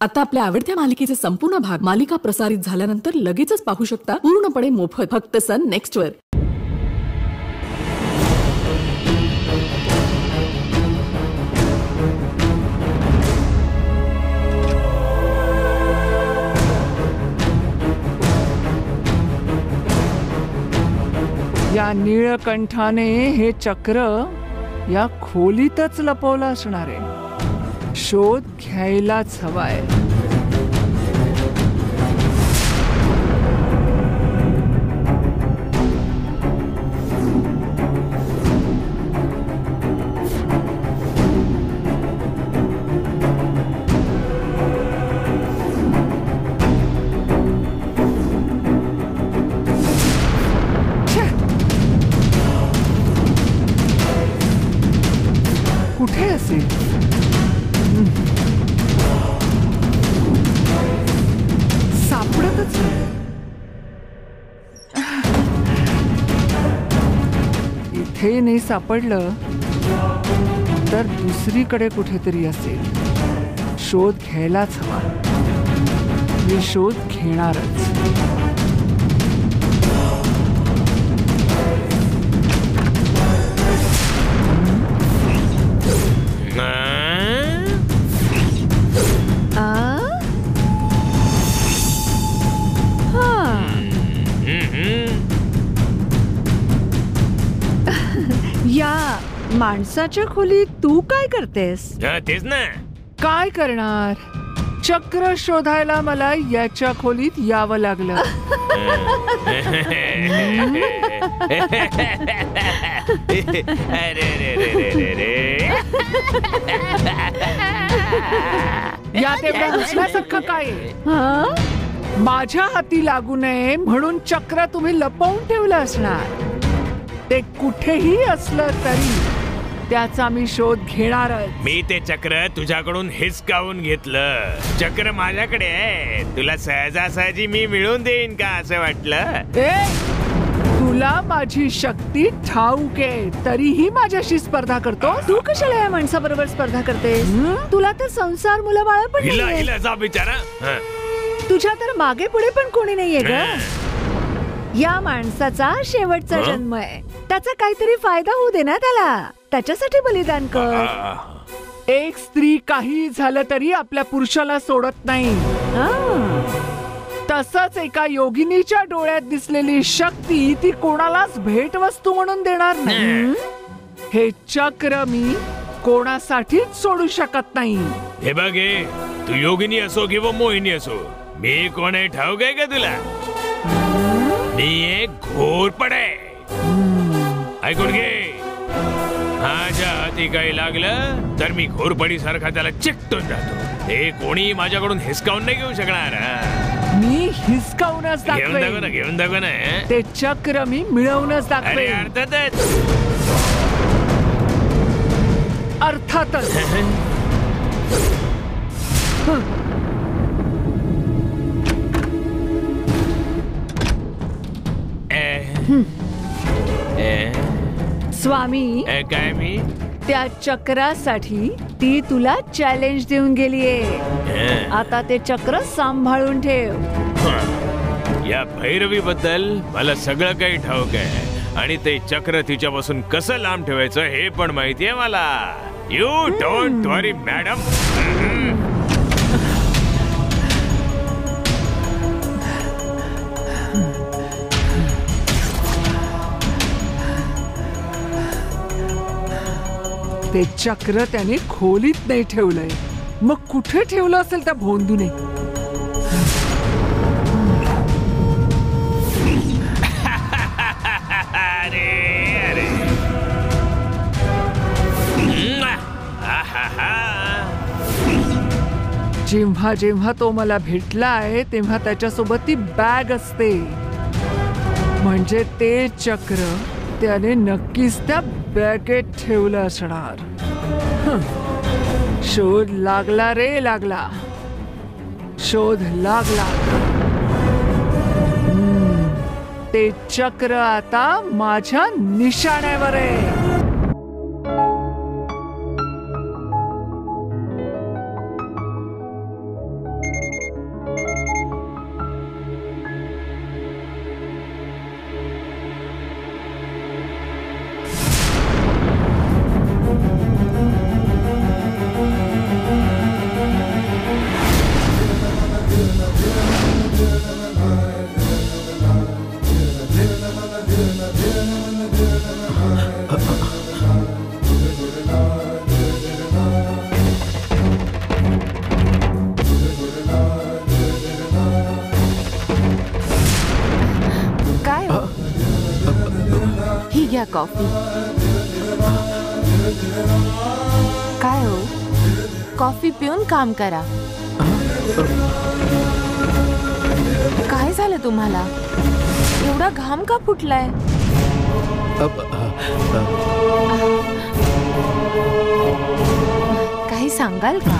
आता आपल्या आवडत्या मालिकेचे संपूर्ण भाग मालिका प्रसारित झाल्यानंतर लगेचच पाहू शकता पूर्णपणे मोफत फक्त सन नेक्स्ट वर. या नीळकंठाने हे चक्र या खोलीतच लपवलं असणार आहे. शोध घ्यायलाच हवाय. कुठे असेल? सापडतच नाही. इथे नाही सापडलं तर दुसरीकडे कुठेतरी असेल. शोध घ्यायलाच हवा. मी शोध घेणारच. या माणसाच्या खोलीत तू काय करतेस? तेच ना. काय करणार? चक्र शोधायला मला याच्या खोलीत यावं लागलं. यात एवढं हसण्यासारखं काय? माझ्या हाती लागू नये म्हणून चक्र तुम्ही लपवून ठेवलं असणार. ते कुठेही असलं तरी त्याचा मी शोध घेणारच. मी ते चक्र तुझ्याकडून हिसकावून घेतलं. चक्र माझ्याकडे आहे. तुला सहजासहजी मी मिळवून देईन का असं वाटलं? तुला माझी शक्ती ठाऊक आहे तरीही माझ्याशी स्पर्धा करतो. तू कशाला या माणसाबरोबर स्पर्धा करतेस? तुला तर संसार मुलं बाळ पण नाहीये. हिला जा बिचारा. तुझ्या तर मागे पुढे पण कोणी नाहीये ग. या माणसाचा शेवटचा जन्म आहे. त्याचा काहीतरी फायदा होऊ दे ना त्याला. त्याच्यासाठी बलिदान कर. एक स्त्री काही झालं तरी आपल्या पुरुषाला सोडत नाही. तसंच एका योगिनीच्या डोळ्यात दिसलेली शक्ती ती कोणालाच भेटवस्तू म्हणून देणार नाही. हे चक्र मी कोणासाठीच सोडू शकत नाही. हे बघ, तू योगिनी असो किंवा मोहिनी असो, मी कोण आहे ठाऊक आहे का तुला? मी एक घोरपड आहे. ऐकून घे. माझ्या हाती काही लागलं तर मी घोरपडी सारखा त्याला चिकटून जातो. हे कोणी माझ्याकडून हिसकावून नाही घेऊ शकणार. मी हिसकावूनच दाखवेन. घेऊन दाखव ना. ते चक्र मी मिळवूनच दाखवेन. अर्थातच. स्वामी, काय मी त्या चक्रासाठी ती तुला चॅलेंज देऊन गेलीये. आता ते चक्र सांभाळून ठेव. या भैरवी बद्दल मला सगळं काही ठाऊक आहे आणि ते चक्र तिच्यापासून कसं लांब ठेवायचं हे पण माहितीये मला. You don't worry madam. ते चक्र त्याने खोलीत नाही ठेवलंय. मग कुठे ठेवलं असेल त्या भोंदूने? जेव्हा जेव्हा तो मला भेटलाय तेव्हा त्याच्यासोबत ती बॅग असते. म्हणजे ते चक्र त्याने नक्कीच त्या बॅगेत ठेवलं असणार. शोध लागला रे लागला. शोध लागला. ते चक्र आता माझ्या निशाण्यावर आहे. घ्या कॉफी. काय हो, कॉफी पिऊन काम करा. काय झालं तुम्हाला? एवढा घाम का फुटलाय? काही सांगाल का?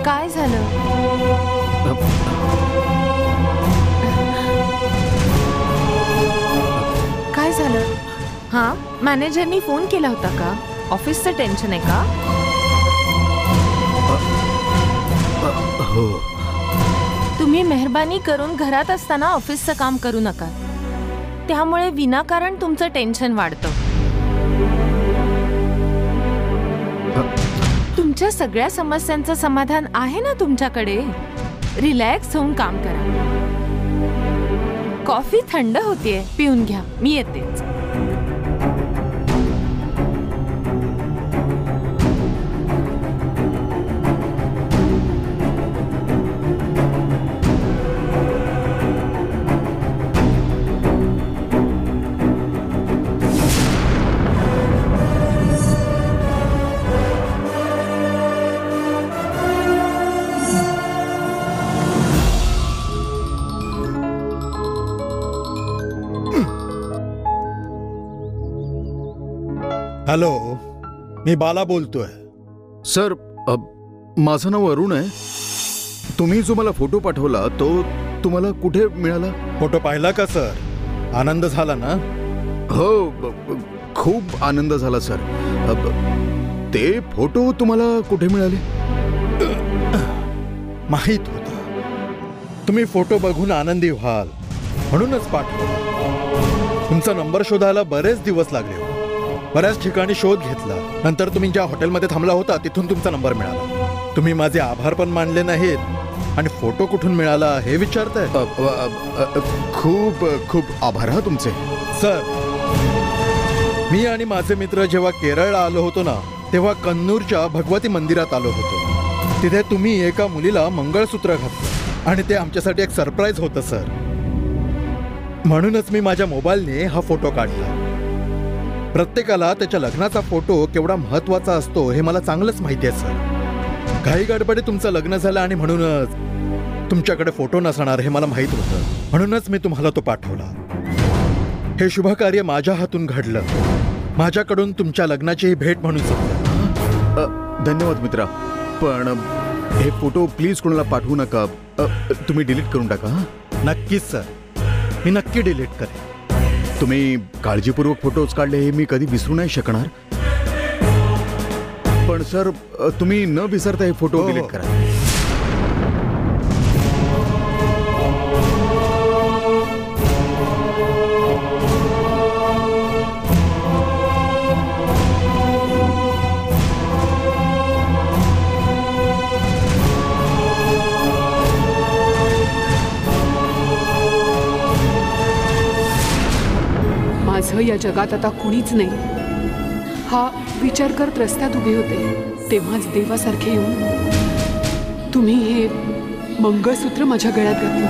काय झालं? काय झालं? हा, मॅनेजरनी फोन केला होता का? ऑफिसचं टेन्शन आहे का? हो. तुम्ही मेहरबानी करून घरात असताना ऑफिसचं काम करू नका. त्यामुळे विनाकारण तुमचं टेन्शन वाढतं. तुमच्या सगळ्या समस्यांचं समाधान आहे ना तुमच्याकडे. रिलॅक्स होऊन काम करा. कॉफी थंड होतीये, पिऊन घ्या. मी येतेच. हॅलो, मी बाला बोलतोय. सर, माझं नाव अरुण आहे. तुम्ही जो मला फोटो पाठवला तो तुम्हाला कुठे मिळाला? फोटो पाहिला का सर? आनंद झाला ना? हो, खूप आनंद झाला सर. ते फोटो तुम्हाला कुठे मिळाले? माहित होतं तुम्ही फोटो बघून आनंदी व्हाल म्हणूनच पाठवला. तुमचा नंबर शोधायला बरेच दिवस लागले. बऱ्याच ठिकाणी शोध घेतला. नंतर तुम्ही ज्या हॉटेलमध्ये थांबला होता तिथून तुमचा नंबर मिळाला. तुम्ही माझे आभार पण मानले नाहीत आणि फोटो कुठून मिळाला हे विचारताय. खूप खूप आभार हा तुमचे. सर, मी आणि माझे मित्र जेव्हा केरळला आलो होतो ना, तेव्हा कन्नूरच्या भगवती मंदिरात आलो होतो. तिथे तुम्ही एका मुलीला मंगळसूत्र घातलं आणि ते आमच्यासाठी एक सरप्राईज होतं सर. म्हणूनच मी माझ्या मोबाईलने हा फोटो काढला. प्रत्येकाला त्याच्या लग्नाचा फोटो केवढा महत्वाचा असतो हे मला चांगलंच माहिती आहे सर. घाई गडबडीत तुमचं लग्न झालं आणि म्हणूनच तुमच्याकडे फोटो नसणार हे मला माहित होतं. म्हणूनच मी तुम्हाला तो पाठवला. हे शुभकार्य माझ्या हातून घडलं. माझ्याकडून तुमच्या लग्नाची ही भेट म्हणून समजा. धन्यवाद मित्रा, पण हे फोटो प्लीज कोणाला पाठवू नका. तुम्ही डिलीट करून टाका. नक्कीच सर, मी नक्की डिलीट करेन. तुम्ही काळजीपूर्वक फोटोज काढले हे मी कधी विसरू नाही शकणार. पण सर, तुम्ही न विसरता हे फोटो डिलीट करा. माझं या जगात आता कुणीच नाही हा विचार करत रस्त्यात उभे होते. तेव्हाच देवासारखे येऊन तुम्ही हे मंगळसूत्र माझ्या गळ्यात घातलं.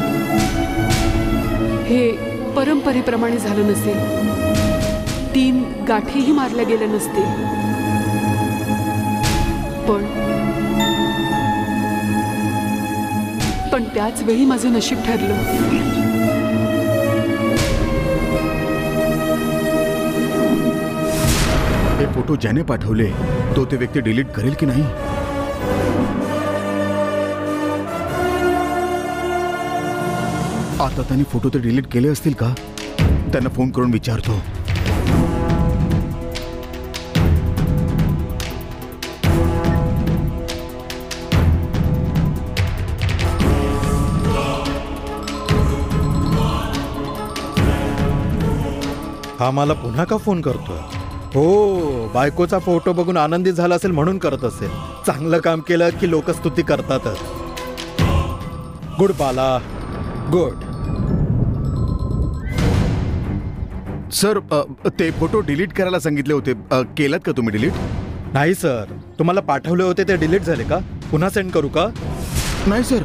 हे परंपरेप्रमाणे झालं नसेल, 3 गाठीही मारल्या गेल्या नसतील, पण त्याच वेळी माझं नशीब ठरलं. हे फोटो ज्याने पाठवले तो ते व्यक्ती डिलीट करेल की नाही? आता त्यांनी फोटो ते डिलीट केले असतील का? त्यांना फोन करून विचारतो. हा मला पुन्हा का फोन करतोय? हो, बायकोचा फोटो बघून आनंदित झाला असेल म्हणून करत असेल. चांगलं काम केलं की लोक स्तुती करतातच. गुड बाला, गुड. सर, ते फोटो डिलीट करायला सांगितले होते, केलात का तुम्ही डिलीट? नाही सर, तुम्हाला पाठवले होते ते डिलीट झाले का? पुन्हा सेंड करू का? नाही सर,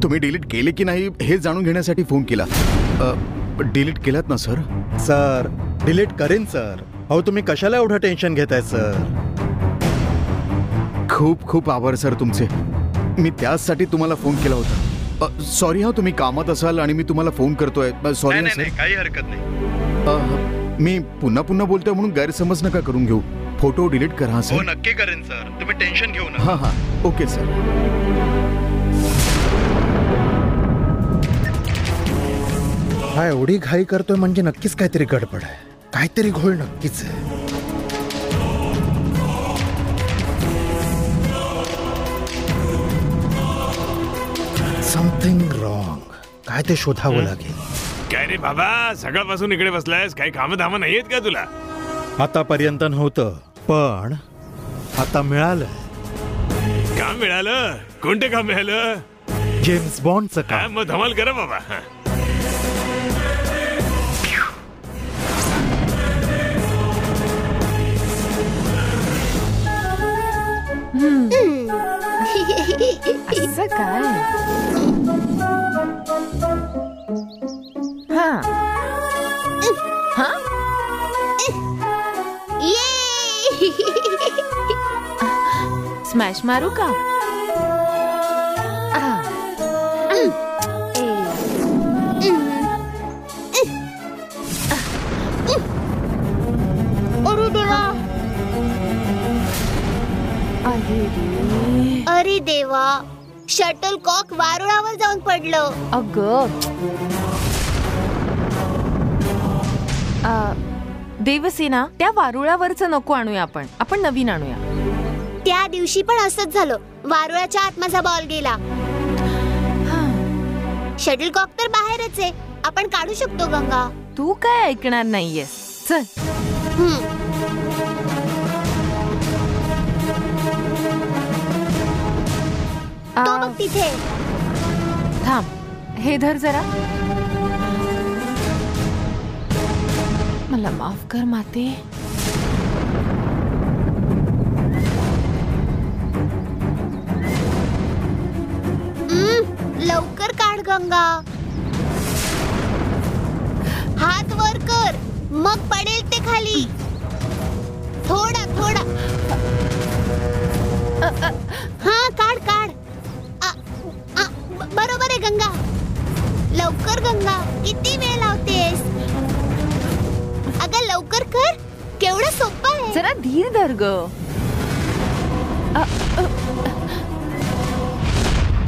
तुम्ही डिलीट केले की नाही हे जाणून घेण्यासाठी फोन केला. डिलीट केलात ना सर? सर, डिलीट करेन सर. अहो तुम्ही कशाला एवढं टेन्शन घेताय सर? खूप खूप आभार सर तुमचे. मी त्याचसाठी तुम्हाला फोन केला होता. सॉरी हा, तुम्ही कामात असाल आणि मी तुम्हाला फोन करतोय. Sorry sir. काही हरकत नाही. मी पुन्हा पुन्हा बोलतोय म्हणून गैरसमज नका करून घेऊ. फोटो डिलीट करा सर. नक्की करेन सर, तुम्ही टेन्शन घेऊ नका. हां हां, ओके सर. हा एवढी घाई करतोय म्हणजे नक्कीच काहीतरी गडबड आहे. काहीतरी घोळ नक्कीच आहे. Something wrong. काय ते शोधावं लागेल. काय रे बाबा, सकाळपासून इकडे बसलायस? काही कामं धामं नाहीयेत का तुला? आतापर्यंत नव्हतं, पण आता मिळालं. काम मिळालं? कोणतं काम मिळालं? जेम्स बॉन्डचं काय काम. मग धमाल करा बाबा. असं काय? हा हा, स्मॅश मारू का? अरे देवा, शटल कॉक वारुळावर जाऊन पडलं. अगं देवसेना, त्या वारुळावरचं नको आणूया, आपण नवीन आणूया. त्या दिवशी पण असंच झालं. वारुळाच्या आत माझा बॉल गेला. शटल कॉक तर बाहेरच आहे, आपण काढू शकतो गंगा. तू काय ऐकणार नाहीयेस. चल. तो बघ तिथे. थांब, हे धर जरा. मला माफ कर माते. लवकर काढ गंगा. हात वर कर, मग पडेल ते खाली. थोडा थोडा. हा, काढ काढ. बरोबर आहे गंगा. लवकर गंगा, किती वेळ लावतेस? अगं लवकर कर, केवढं सोपं आहे. जरा धीर धर ग.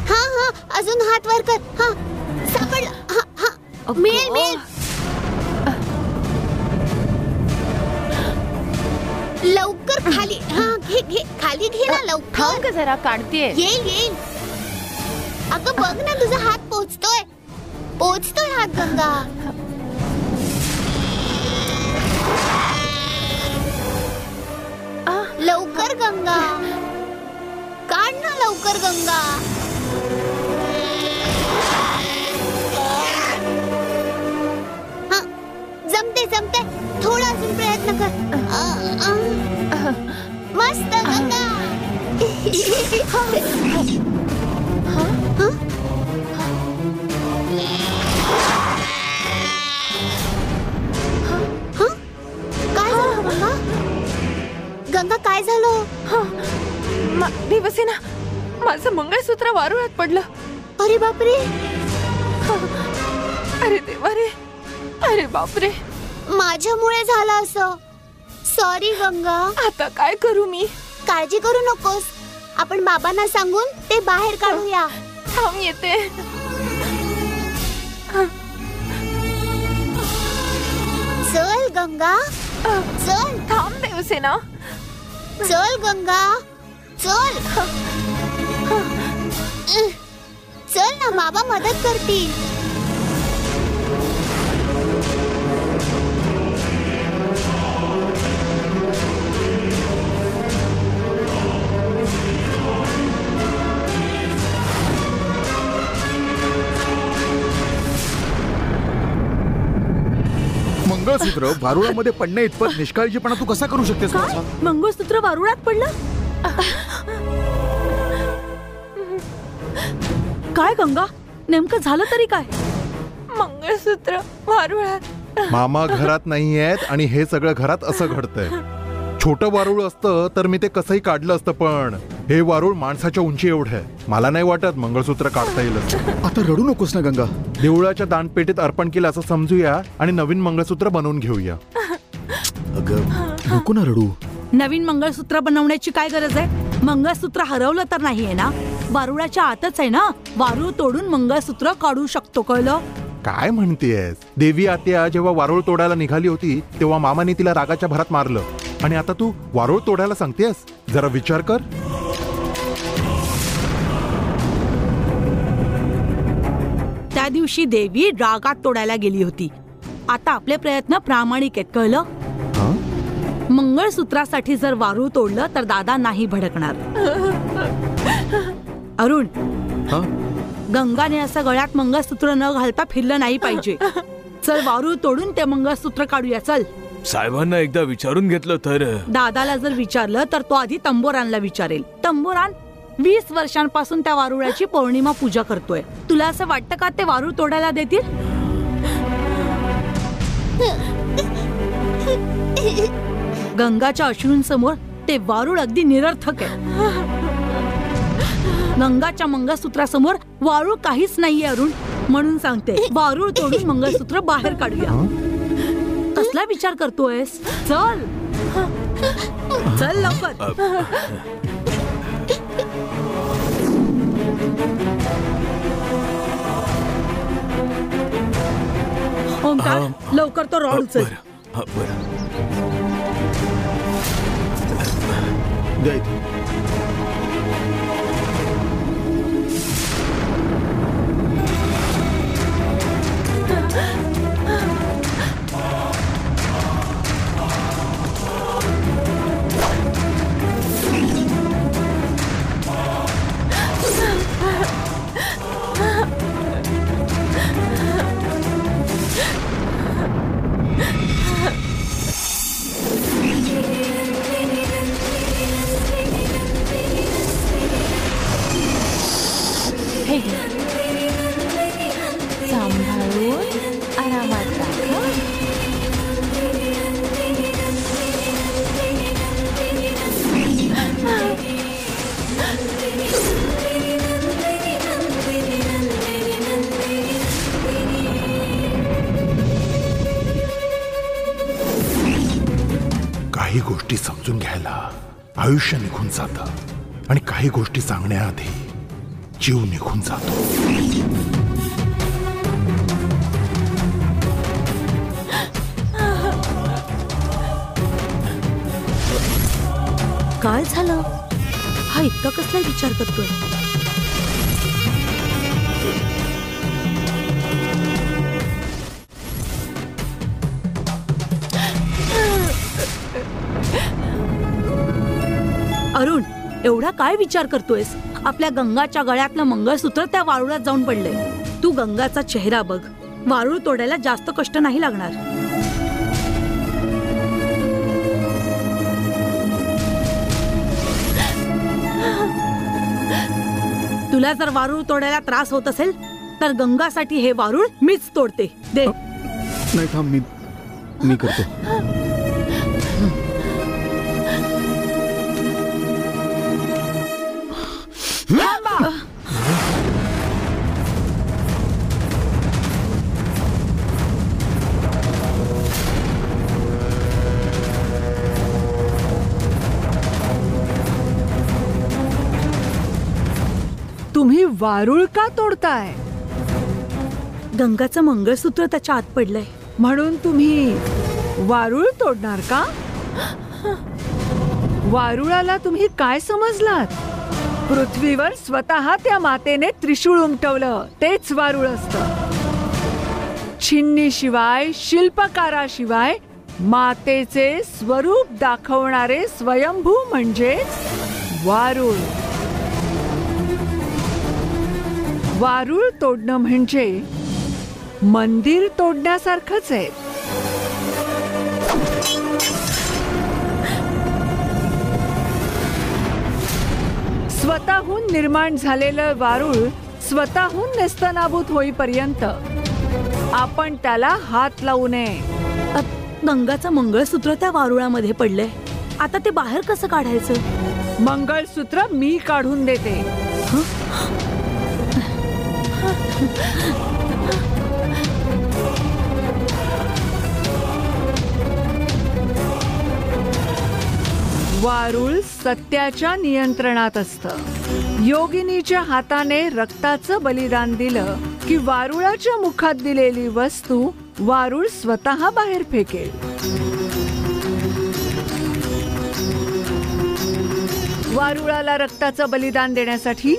हा हा, अजून हात वर कर. हा, सापडलं. हा हा, मिळेल मिळेल. लवकर खाली. हा, घे घे, खाली घे ना लवकर. थांब ग जरा, काढतेय. येईल येईल. अगं बघ ना, तुझा हात पोचतोय हात गंगा. लवकर गंगा, काढ ना लवकर गंगा. हा, जमते. थोडा अजून प्रयत्न कर. मस्त गंगा. गंगा, काय झालं? देवसेना, माझं मंगळसूत्र वारुळात पडलं. अरे बापरे. अरे देवा रे, अरे बापरे. माझ्यामुळे झालं असं. सॉरी गंगा. आता काय करू मी? काळजी करू नकोस, आपण बाबांना सांगून ते बाहेर काढूया. थांब, येते. चल गंगा, चल. थांब देवसेना. चल गंगा, चल. चल ना, बाबा मदत करतील. मंगळसूत्र वारुळामध्ये पडण्या इतपत निष्काळजीपणा तू कसा करू शकतेस? मंगळसूत्र वारुळात पडलं? काय गंगा, नेमकं झालं तरी काय? मंगळसूत्र वारुळात मामा घरात नाही आहेत आणि हे सगळं घरात असं घडतंय. छोटं वारूळ असतं तर मी ते कसंही काढलं असतं, पण हे वारूळ माणसाच्या उंची एवढं आहे. मला नाही वाटत मंगळसूत्र काढता येईल असं. आता रडू नकोस ना गंगा. देवळाच्या दानपेटीत अर्पण केलं असं समजूया आणि नवीन मंगळसूत्र बनवून घेऊया. अगं नको ना रडू. नवीन मंगळसूत्र बनवण्याची काय गरज आहे? मंगळसूत्र हरवलं तर नाहीये ना, वारुळाच्या आतच आहे ना. वारूळ तोडून मंगळसूत्र काढू शकतो, कळलं? काय म्हणतेस? देवी आत्या जेव्हा वारूळ तोडायला निघाली होती तेव्हा मामाने तिला रागाच्या भरात मारलं आणि आता तू वारूळ तोडायला सांगतेस? जरा विचार कर. त्या दिवशी देवी रागात तोडायला गेली होती. आता आपले प्रयत्न प्रामाणिक आहेत, कळलं? मंगळसूत्रासाठी जर वारूळ तोडलं तर दादा नाही भडकणार. अरुण, गंगाने असं गळ्यात मंगळसूत्र न घालता फिरलं नाही पाहिजे. चल वारूळ तोडून ते मंगळसूत्र काढूया. चल. साहेबांना एकदा विचारून घेतलं तर. दादाला जर विचारलं तर तो आधी तंबोरानला विचारेल. तंबोरान 20 वर्षांपासून त्या वारुळाची पौर्णिमा पूजा करतोय. तुला असं वाटतं का ते वारूळ तोडायला देतील? गंगाच्या अश्रूंसमोर ते वारूळ अगदी निरर्थक आहे. गंगाच्या मंगळसूत्रासमोर वारूळ काहीच नाहीये अरुण. म्हणून सांगते, वारूळ तोडून मंगळसूत्र बाहेर काढूया. कसला विचार करतोयस? चल चल लवकर. ओंकार, लवकर तो रॉड उचल. सांभाळून आरामात राहा. काही गोष्टी समजून घ्यायला आयुष्य निघून जातं आणि काही गोष्टी सांगण्याआधी जीव निघून जातो. काय झालं? हा इतका कसला विचार करतोय? अरुण, एवढा काय विचार करतोयस? आपल्या गंगाच्या गळ्यातलं मंगळसूत्र त्या वारुळात जाऊन पडलंय. तू गंगाचा चेहरा बघ. वारूळ तोडायला जास्त कष्ट नाही लागणार. तुला जर वारूळ तोडायला त्रास होत असेल तर गंगासाठी हे वारूळ मीच तोडते. दे. नाही थांब, मी करतो. तुम्ही वारूळ का तोडताय? गंगाचं मंगळसूत्र त्याच्या आत पडलंय. म्हणून तुम्ही वारूळ तोडणार का? वारुळाला तुम्ही काय समजलात? पृथ्वीवर स्वतः त्या मातेने त्रिशूळ उमटवलं, तेच वारूळ असतं. छिन्नीशिवाय, शिल्पकाराशिवाय मातेचे स्वरूप दाखवणारे स्वयंभू म्हणजे वारूळ. वारूळ तोडणं म्हणजे मंदिर तोडण्यासारखंच आहे. स्वतःहून निर्माण झालेलं वारूळ स्वतःहून नेस्तनाबूत होईपर्यंत आपण त्याला हात लावू नये. गंगाचं मंगळसूत्र त्या वारुळामध्ये पडलंय. आता ते बाहेर कसं काढायचं? मंगळसूत्र मी काढून देते. वारुळ सत्याच्या नियंत्रणात असतं. योगिनीच्या हाताने रक्ताचं बलिदान दिलं की वारुळाच्या मुखात दिलेली वस्तू वारुळ स्वतः बाहेर फेकेल. वारुळाला रक्ताचं बलिदान देण्यासाठी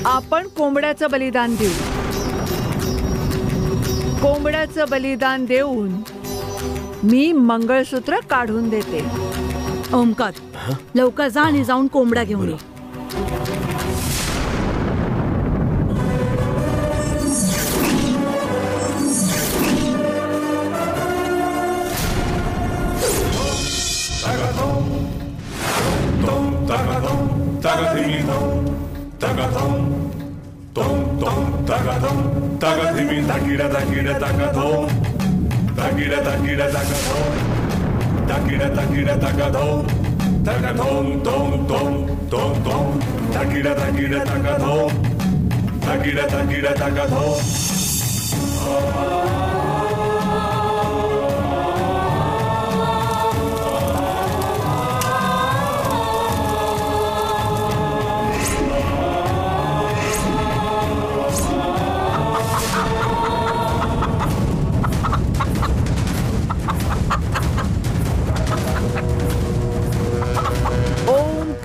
आपण कोंबड्याचं बलिदान देऊ. कोंबड्याचं बलिदान देऊन मी मंगळसूत्र काढून देते. ओमकार, लवकर जा आणि जाऊन कोंबडा घेऊन ये.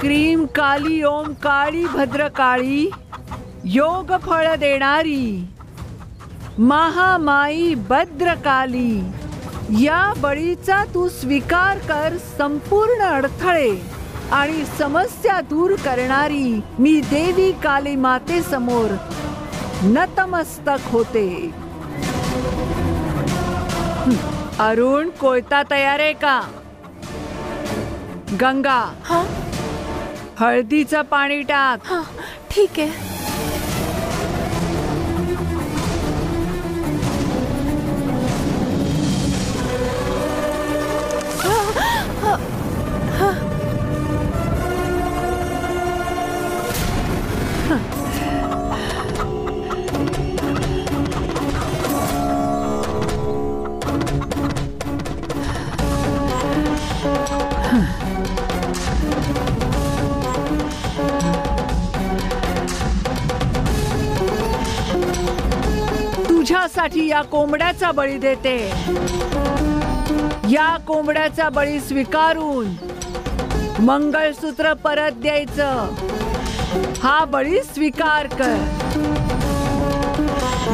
क्रीम काली ओम काळी भद्रकाळी योग फळ देणारी महामाई भद्रकाली, या बळीचा तू स्वीकार कर. संपूर्ण अडथळे आणि समस्या दूर करणारी मी देवी काली माते समोर नतमस्तक होते. अरुण, कोयता तयार आहे का? गंगा, हळदीचं पाणी टाक. ठीक आहे. तुझ्यासाठी या कोंबड्याचा बळी देते. या कोंबड्याचा बळी स्वीकारून मंगळसूत्र परत द्यायचं. हा बळी स्वीकार कर.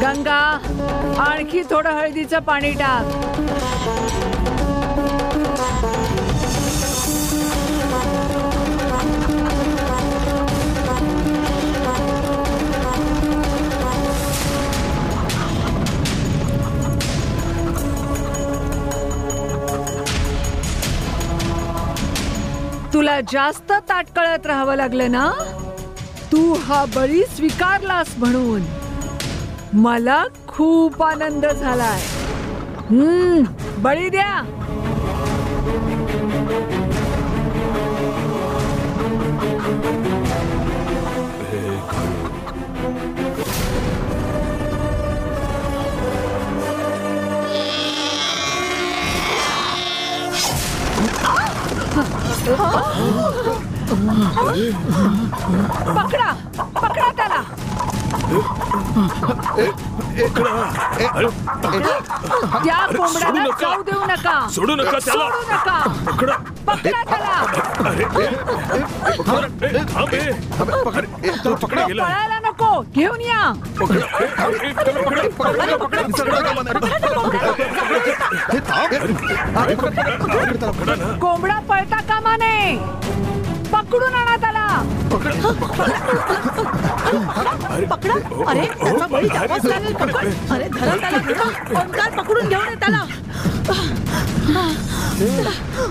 गंगा, आणखी थोडं हळदीचं पाणी टाक. तुला जास्त ताटकळत राहावं लागलं ना? तू हा बळी स्वीकारलास म्हणून मला खूप आनंद झालाय. बळी द्या. पकडा, पकडा त्याला. त्या कोंबड्याला जाऊ देऊ नका. सोडू नका त्याला. सोडू नका. पकडा त्याला. पळायला नको. घेऊन या. कोंबडा पळता कामा नये. पकडून आणा त्याला. पकडा. अरे त्याचा बळी द्यावाच लागेल. अरे धरा त्याला. ओंकार, पकडून घेऊन ये त्याला.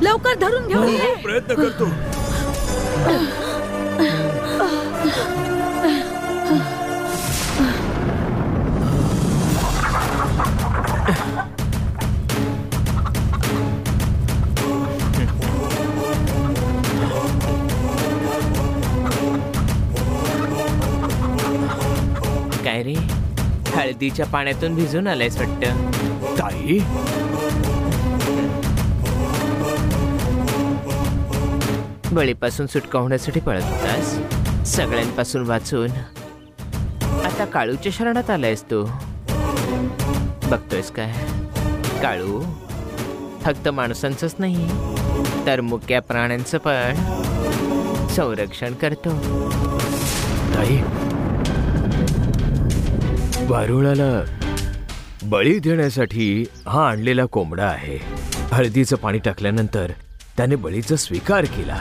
लवकर धरून घेऊन ये. प्रयत्न करतो. काय रे, हळदीच्या पाण्यातून भिजून आलायस वाटतं. ताई, बळीपासून सुटका होण्यासाठी पळत होतास, सगळ्यांपासून वाचून आता काळूच्या शरणात आलायस तू. बघतोयस काय, काळू फक्त माणसांचंच नाही तर मुक्या प्राण्यांचं पण संरक्षण करतो. ताई, वारुळाला बळी देण्यासाठी हा आणलेला कोंबडा आहे. हळदीचं पाणी टाकल्यानंतर त्याने बळीचा स्वीकार केला,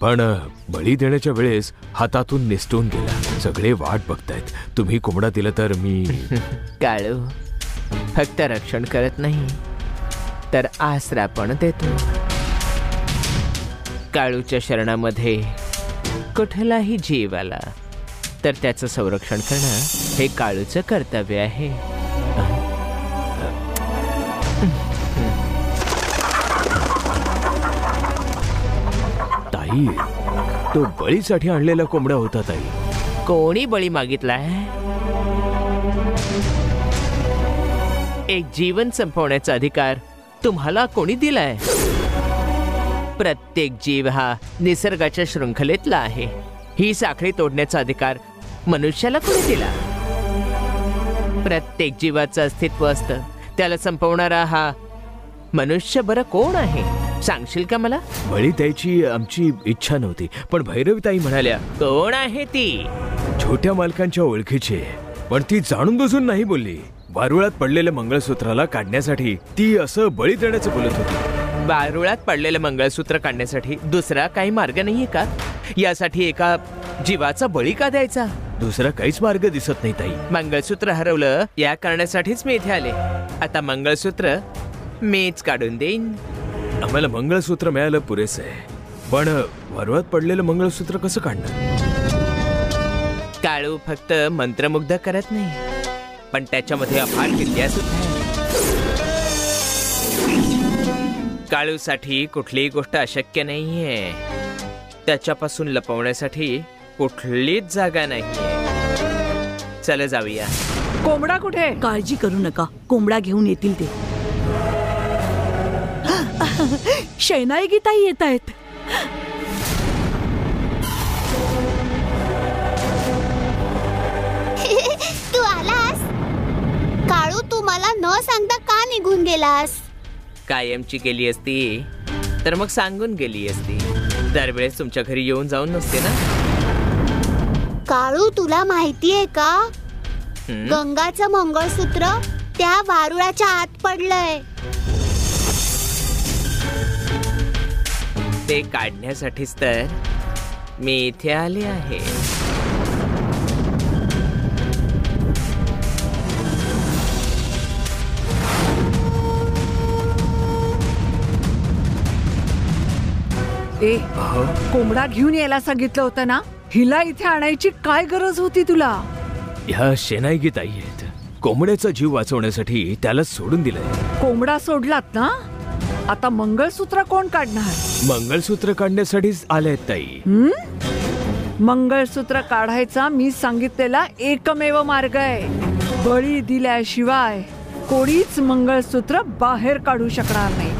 पण बळी देण्याच्या वेळेस हातातून निसटून गेला. सगळे वाट बघतायत. तुम्ही कोंबडा दिला तर मी काळू फक्त रक्षण करत नाही तर आसरा पण देतो. काळूच्या शरणामध्ये कुठलाही जीव आला तर त्याचं संरक्षण करणं हे काळूचं कर्तव्य आहे. ताई, तो बळीसाठी आणलेला कोंबडा होता ताई. कोणी बळी मागितलाय? एक जीवन संपवण्याचा अधिकार तुम्हाला कोणी दिलाय? प्रत्येक जीव हा निसर्गाच्या शृंखलेतला आहे. ही साखळी तोडण्याचा अधिकार मनुष्याला कोणी दिला? प्रत्येक जीवाचं अस्तित्व असतं, त्याला संपवणारा हा मनुष्य बरं कोण आहे? सांगशील का मला? बळी द्यायची आमची इच्छा नव्हती, पण भैरवीताई म्हणाल्या. कोण आहे ती? छोट्या मालकांच्या ओळखीची, पण ती जाणून बुजून नाही बोलली. वारुळात पडलेल्या मंगळसूत्राला काढण्यासाठी ती असं बळी देण्याचं बोलत होती. वारुळात पडलेलं मंगळसूत्र काढण्यासाठी दुसरा काही मार्ग नाहीये का? यासाठी एका जीवाचा बळी का द्यायचा? दुसरा काहीच मार्ग दिसत नाही ताई. मंगळसूत्र हरवलं या कारणासाठीच मी इथे आले. आता मंगळसूत्र मीच काढून देईन. आम्हाला मंगळसूत्र मिळालं पुरेसं आहे, पण वारुळात पडलेलं मंगळसूत्र कसं काढणार? काळू फक्त मंत्रमुग्ध करत नाही, पण त्याच्यामध्ये अफाट विद्या सुद्धा आहे. काळूसाठी कुठलीही गोष्ट अशक्य नाहीये. त्याच्यापासून लपवण्यासाठी कुठलीच जागा नाहीये. चला जाऊया. कोंबडा कुठे? काळजी करू नका, कोंबडा घेऊन येतील ते. शैनाई गीताई येत आहेत. तू आलास? काळू, तू मला न सांगता का निघून गेलास? कायमची गेली असती तर मग सांगून गेली असती. दरवेळेस तुमच्या घरी येऊन जाऊन नसते ना. काळू, तुला माहितीये का, गंगाचं मंगळसूत्र त्या वारुळाच्या आत पडलंय. ते काढण्यासाठीच तर मी इथे आले आहे. ए, कोंबडा घेऊन यायला सांगितलं होतं ना? हिला इथे आणायची काय गरज होती तुला? ह्या शेनाई ताई आहेत. कोंबड्याचा जीव वाचवण्यासाठी त्यालाच सोडून दिलंय. कोंबडा सोडलात ना? आता मंगळसूत्र कोण काढणार? मंगळसूत्र काढण्यासाठीच आलेत ताई. मंगळसूत्र काढायचा मी सांगितलेला एकमेव मार्ग आहे. बळी दिल्याशिवाय कोणीच मंगळसूत्र बाहेर काढू शकणार नाही.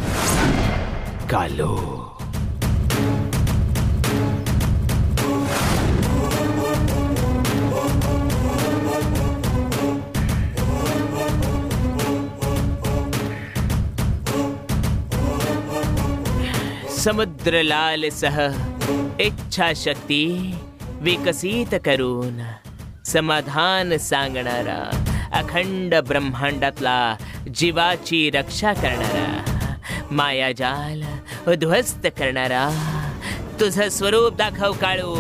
कालो, समुद्र लाल सह इच्छा शक्ती विकसित करून समाधान सांगणारा, अखंड ब्रह्मांडातला जीवाची रक्षा करणारा, मायाजाल उद्ध्वस्त करणारा, तुझं स्वरूप दाखव काळू.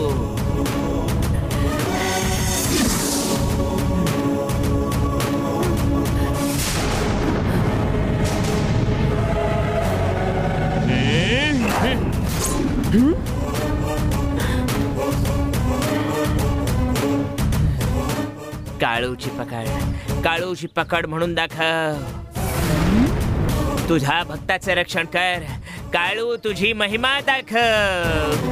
काळूची पकड, काळूची पकड म्हणून दाखव. तुझ्या भक्ताचे रक्षण कर काळू, तुझी महिमा दाखव.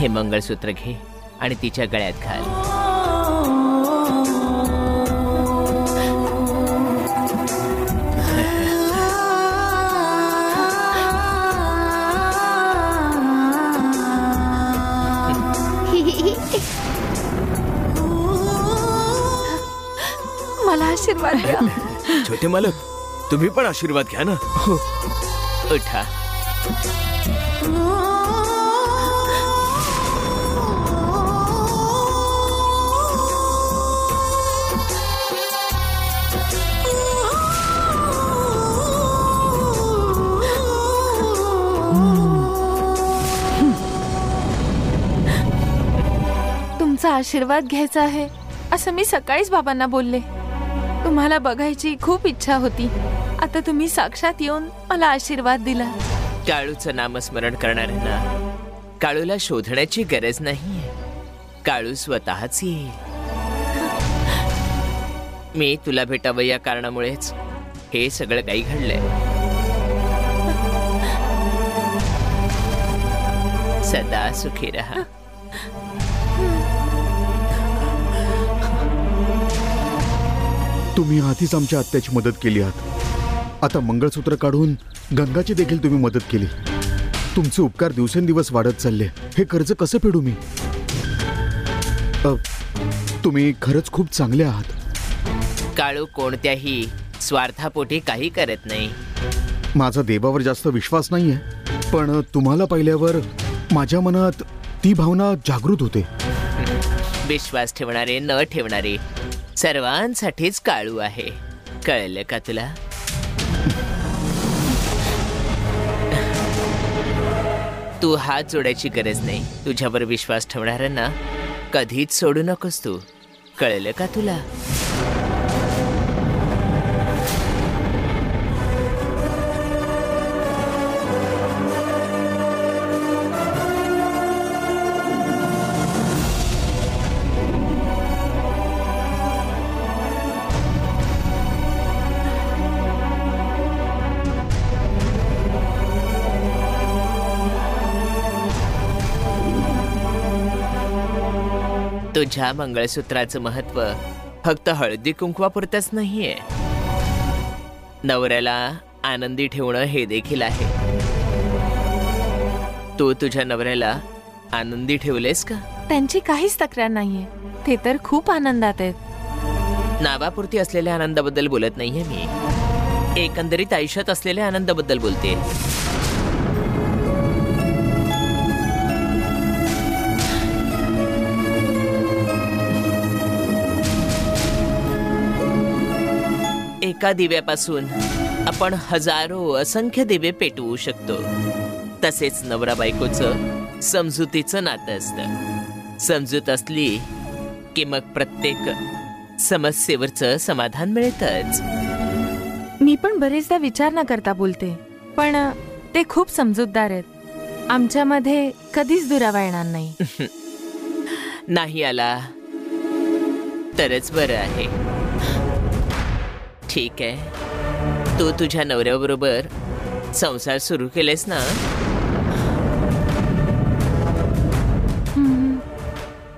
हे मंगळसूत्र घे आणि तिच्या गळ्यात घाल. मला आशीर्वाद द्या. छोटे मालक, तुम्ही पण आशीर्वाद घ्या ना. उठा. तुमचा आशीर्वाद घ्यायचा आहे असं मी सकाळीच बाबांना बोलले. तुम्हाला बघायची खूप इच्छा होती. आता तुम्ही साक्षात येऊन मला आशीर्वाद दिला. काळूचं नामस्मरण करणाऱ्यांना काळूला शोधण्याची गरज नाहीये. काळू स्वतःच येईल. मी तुला भेटावं या कारणामुळेच हे सगळं काही घडलंय. सदा सुखी रहा. तुम्ही आधीच आमच्या आत्याची मदत केली आहात. आता मंगळसूत्र काढून गंगाची देखील तुम्ही मदत केली. तुमचे उपकार दिवसेंदिवस वाढत चालले. हे कर्ज कसं फेडू मी? तुम्ही खरंच खूप चांगले आहात. काळू कोणत्याही स्वार्थापोटी काही करत नाही. माझा देवावर जास्त विश्वास नाहीये, पण तुम्हाला पाहिल्यावर माझ्या मनात ती भावना जागृत होते. विश्वास ठेवणारे न ठेवणारे सर्वांसाठीच काळू आहे. कळलं का तुला? तू हात जोडायची गरज नाही. तुझ्यावर विश्वास ठेवणाऱ्यांना कधीच सोडू नकोस तू. कळलं का तुला? तुझ्या मंगळसूत्राचं महत्व फक्त हळदी कुंकवापुरतच नाहीये. नवऱ्याला आनंदी ठेवणं हे देखील आहे. तू तुझ्या नवऱ्याला आनंदी ठेवलेस का? त्यांची काहीच तक्रार नाहीये. ते तर खूप आनंदात आहेत. नावापुरती असलेल्या आनंदाबद्दल बोलत नाहीये मी. एकंदरीत आयुष्यात असलेल्या आनंदाबद्दल बोलते. एका दिव्यापासून आपण हजारो असंख्य दिवे पेटवू शकतो. तसेच नवरा बायकोचं समजुतीचं नातं असतं. समजूत असली की मग प्रत्येक समस्येवरचं समाधान मिळतच. मी पण बरेचदा विचार न करता बोलते, पण ते खूप समजूतदार आहेत. आमच्यामध्ये कधीच दुरावा येणार नाही. नाही आला तरच बरं आहे. ठीक आहे, तू तुझ्या नवऱ्याबरोबर संसार सुरू केलेस ना?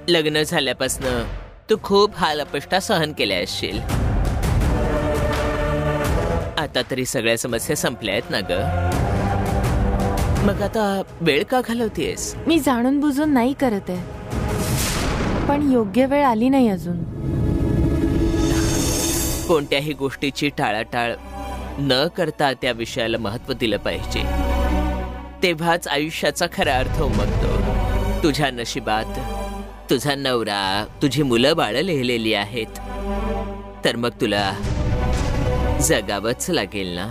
लग्न झाल्यापासनं तू खूप हाल अपेष्टा सहन केल्या असशील. आता तरी सगळ्या समस्या संपल्या आहेत ना ग? मग आता वेळ का घालवतेस? मी जाणून बुजून नाही करत आहे, पण योग्य वेळ आली नाही अजून. कोणत्याही गोष्टीची टाळाटाळ न करता त्या विषयाला महत्त्व दिलं पाहिजे. तेव्हाच आयुष्याचा खरा अर्थ उमगतो. तुझ्या नशिबात तुझा नवरा, तुझी मुलं बाळं लिहिलेली आहेत, तर मग तुला जगावंच लागेल ना.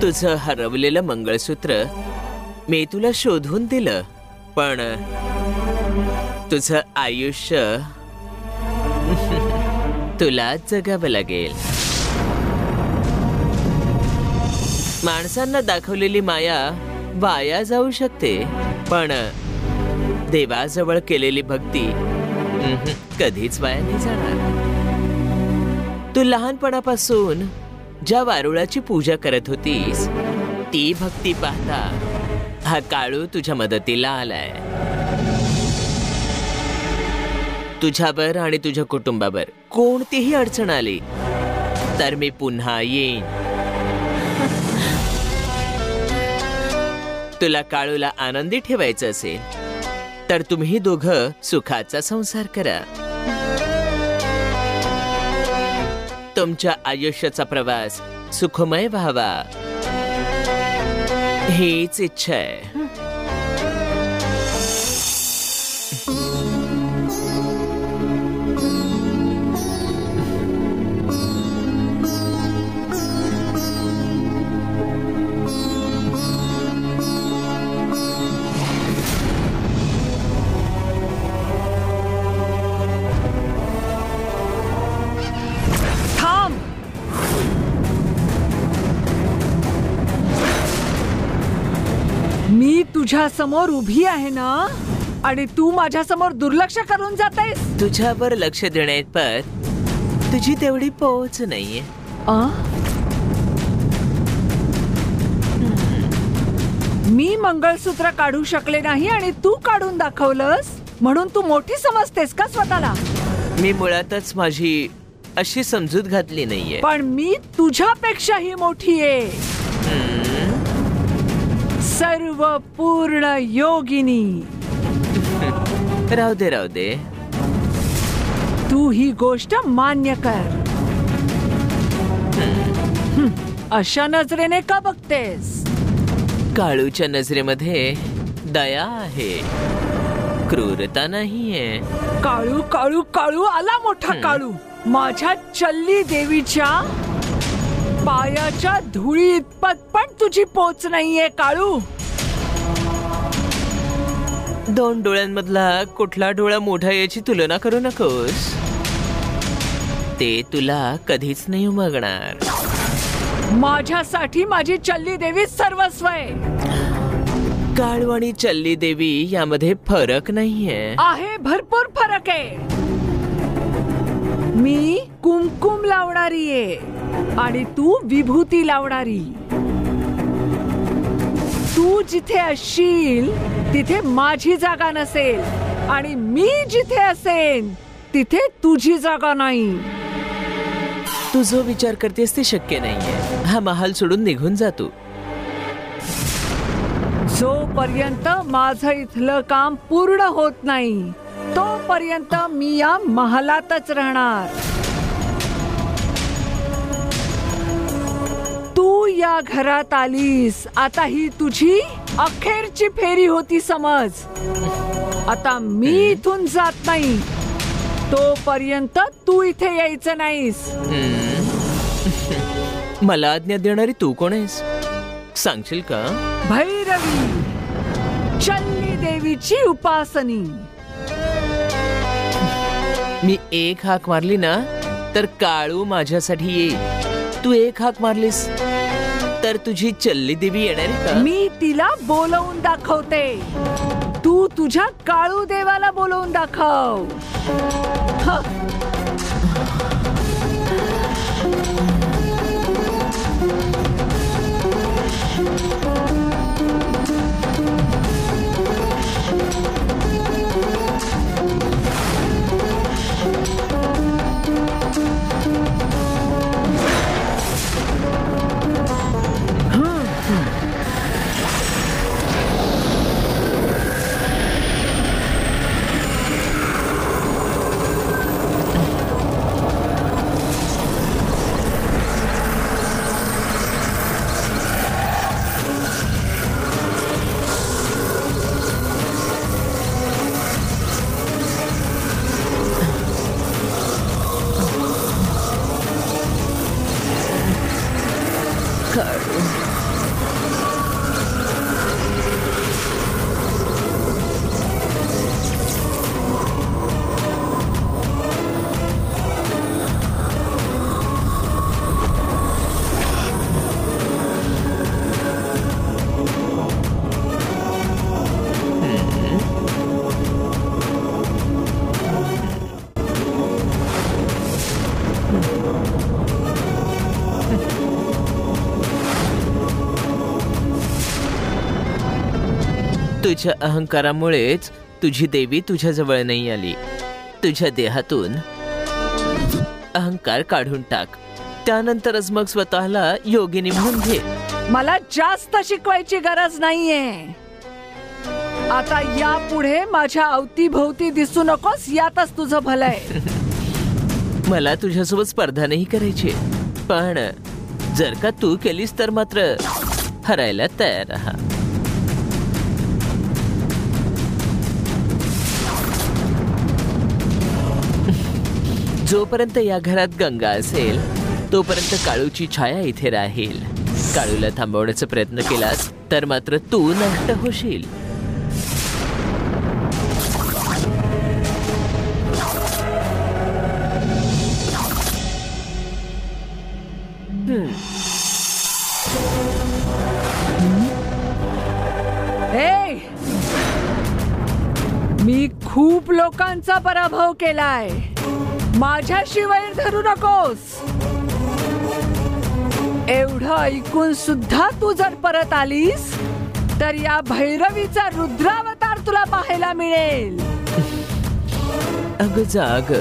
तुझं हरवलेलं मंगळसूत्र मी तुला शोधून दिलं, पण तुझं आयुष्य तुला जगावं लागेल. माणसांना दाखवलेली माया वाया जाऊ शकते, पण देवाजवळ केलेली भक्ती कधीच वाया नाही जाणार. तू लहानपणापासून ज्या वारुळाची पूजा करत होतीस ती भक्ती पाहता हा काळू तुझ्या मदतीला आलाय. तुझ्यावर आणि तुझ्या कुटुंबावर कोणतीही अडचण आली तर मी पुन्हा येईन. तुला काळूला आनंदी ठेवायचं असेल तर तुम्ही दोघं सुखाचा संसार करा. तुमच्या आयुष्याचा प्रवास सुखमय व्हावा हीच इच्छा आहे. मी तुझ्या समोर उभी आहे ना आणि तू माझ्या समोर दुर्लक्ष करून जातेस. तुझ्यावर लक्ष देण्यात तुझी तेवढी पोच नाहीये. मी मंगळसूत्र काढू शकले नाही आणि तू काढून दाखवलंस म्हणून तू मोठी समजतेस का स्वतःला? मी मुळातच माझी अशी समजूत घातली नाहीये. पण मी तुझ्यापेक्षाही मोठी आहे. सर्व पूर्ण योगिनी. राहू दे तू ही गोष्ट मान्य कर. अशा नजरेने का बघतेस? काळूच्या नजरेमध्ये दया आहे, क्रूरता नाहीये. काळू काळू काळू आला मोठा काळू. माझ्या चल्ली देवीच्या पायाच्या धुळी इतपत पण तुझी पोच नाहीये काळू. दोन डोळ्यांमधला कुठला डोळा मोठा याची तुलना करू नकोस. ते तुला कधीच नाही उमगणार. माझ्यासाठी माझी चल्ली देवी सर्वस्व आहे. काळू आणि चल्ली देवी यामध्ये फरक नाहीये. आहे, भरपूर फरक आहे. मी कुमकुम लावणारी आहे आणि तू विभूती लावणारी. तू जिथे असशील तिथे माझी जागा नसेल आणि मी जिथे असेन तिथे तुझी जागा नाही. तू जो विचार करतेस ते शक्य नाहीये. हा महाल सोडून निघून जातो. जोपर्यंत माझं इथलं काम पूर्ण होत नाही तोपर्यंत मी या महालातच राहणार. तू या घरात आलीस, आता ही तुझी अखेरची फेरी होती समज. आता मी इथून जात नाही तोपर्यंत तू इथे यायचं नाहीस. मला आज्ञा देणारी तू कोण आहेस सांगशील का? भैरवी, चल्ली देवीची उपासनी. मी एक हाक मारली ना तर काळू माझ्यासाठी येईल. तू एक हाक मारलीस तर तुझी चल्ली देवी येणार आहे का? मी तिला बोलवून दाखवते. तू तुझ्या काळू देवाला बोलवून दाखव. तुझ्या अहंकारामुळेच तुझी देवी तुझ्या जवळ नाही आली. तुझ्या देहातून अहंकार काढून टाक. त्यानंतरच मग स्वतःला योगिनी म्हणून घे. मला जास्त शिकवायची गरज नाहीये. आता यापुढे माझ्या अवतीभोवती दिसू नकोस, यातच तुझं भलंय. मला तुझ्यासोबत स्पर्धा नाही करायची, पण जर का तू केलीस तर मात्र हरायला तयार राहा. जोपर्यंत या घरात गंगा असेल तोपर्यंत काळूची छाया इथे राहील. काळूला थांबवण्याचा प्रयत्न केलास तर मात्र तू नष्ट होशील. मी खूप लोकांचा पराभव केलाय. माझ्याशी वैर धरू नकोस. एवढं ऐकून सुद्धा तू जर परत आलीस तर या भैरवीचा रुद्रावतार तुला पाहायला मिळेल. अग जाग.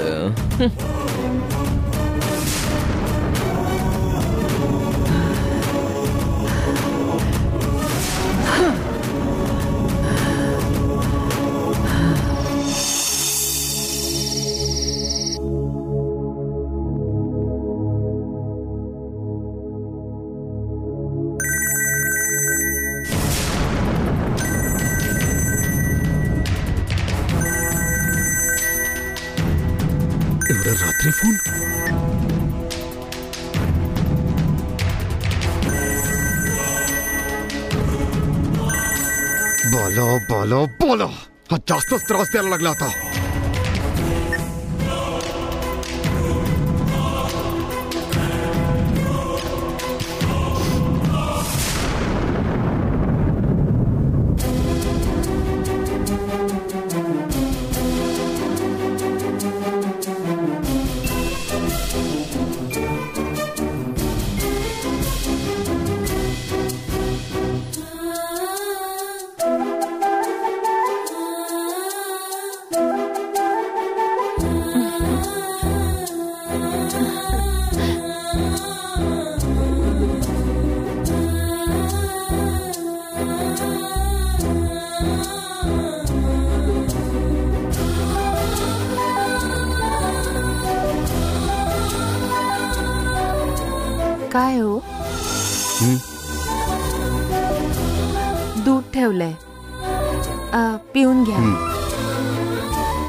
रात्री फोन. बोलो बोलो बोलो. हा जास्तच त्रास द्यायला लागला आता. काय हो? दूध ठेवलंय, पिऊन घ्या.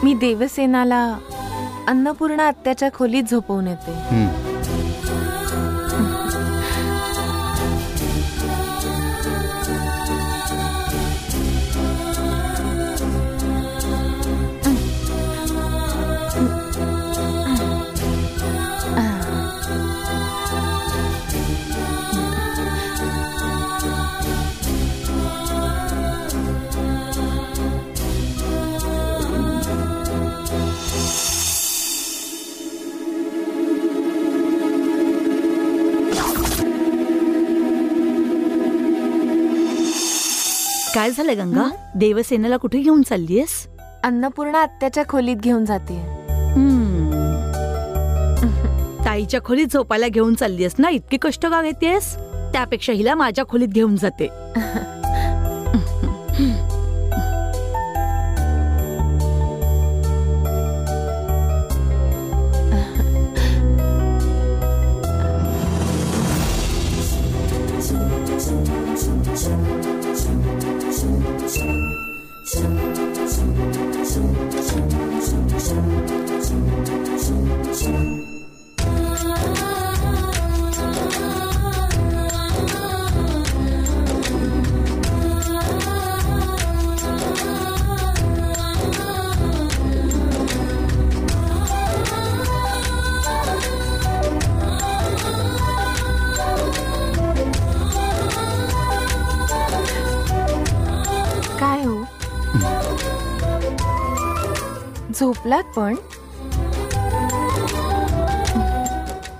मी देवसेनाला अन्नपूर्णा आत्याच्या खोलीत झोपवून येते. काय झालं गंगा? देवसेनेला कुठे घेऊन चाललीयस? अन्नपूर्णा आत्याच्या खोलीत घेऊन जाते. ताईच्या खोलीत झोपायला घेऊन चाललीयस ना? इतकी कष्ट का घेतेस? त्यापेक्षा हिला माझ्या खोलीत घेऊन जाते. झोपलात पण?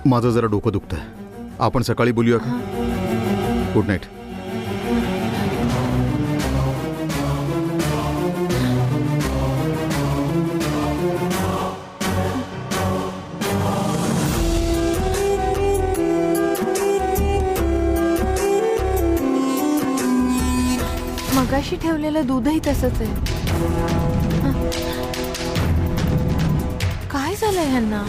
माझं जरा डोकं दुखतंय. आपण सकाळी बोलूया का? Good night. मगाशी ठेवलेलं दूधही तसंच आहे. काय झालंय ह्यांना?